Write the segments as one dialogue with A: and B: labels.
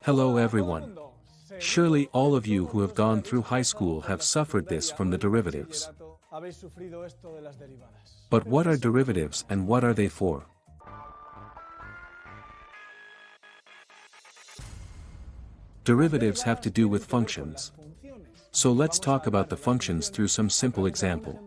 A: Hello everyone. Surely all of you who have gone through high school have suffered this from the derivatives. But what are derivatives and what are they for? Derivatives have to do with functions. So let's talk about the functions through some simple example.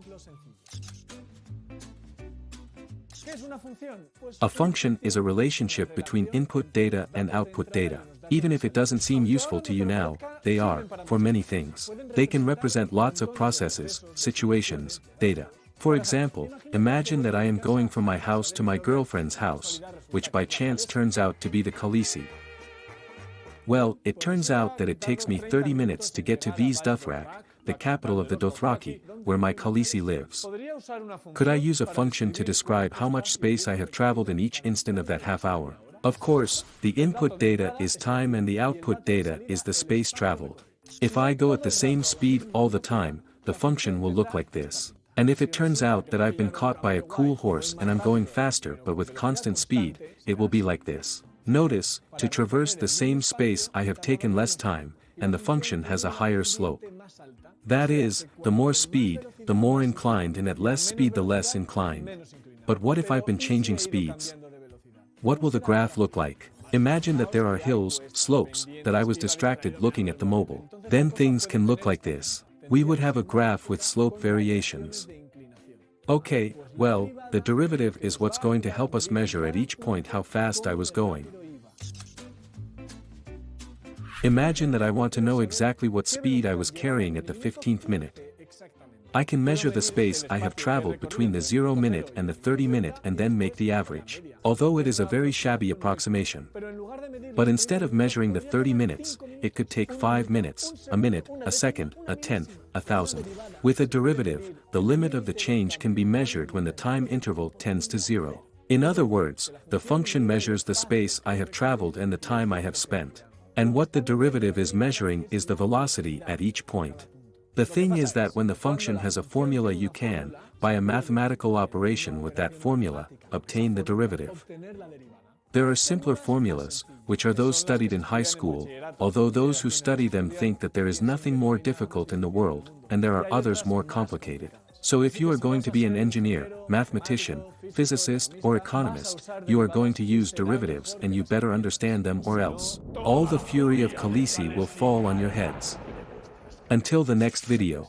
A: A function is a relationship between input data and output data. Even if it doesn't seem useful to you now, they are, for many things. They can represent lots of processes, situations, data. For example, imagine that I am going from my house to my girlfriend's house, which by chance turns out to be the Khaleesi. Well, it turns out that it takes me 30 minutes to get to Dothrak, the capital of the Dothraki, where my Khaleesi lives. Could I use a function to describe how much space I have traveled in each instant of that half hour? Of course, the input data is time and the output data is the space traveled. If I go at the same speed all the time, the function will look like this. And if it turns out that I've been caught by a cool horse and I'm going faster but with constant speed, it will be like this. Notice, to traverse the same space I have taken less time, and the function has a higher slope. That is, the more speed, the more inclined, and at less speed the less inclined. But what if I've been changing speeds? What will the graph look like? Imagine that there are hills, slopes, that I was distracted looking at the mobile. Then things can look like this. We would have a graph with slope variations. Okay, well, the derivative is what's going to help us measure at each point how fast I was going. Imagine that I want to know exactly what speed I was carrying at the 15th minute. I can measure the space I have traveled between the 0 minute and the 30 minute and then make the average, although it is a very shabby approximation. But instead of measuring the 30 minutes, it could take 5 minutes, a minute, a second, a tenth, a thousandth. With a derivative, the limit of the change can be measured when the time interval tends to 0. In other words, the function measures the space I have traveled and the time I have spent. And what the derivative is measuring is the velocity at each point. The thing is that when the function has a formula, you can, by a mathematical operation with that formula, obtain the derivative. There are simpler formulas, which are those studied in high school, although those who study them think that there is nothing more difficult in the world, and there are others more complicated. So if you are going to be an engineer, mathematician, physicist or economist, you are going to use derivatives and you better understand them or else all the fury of Khaleesi will fall on your heads. Until the next video.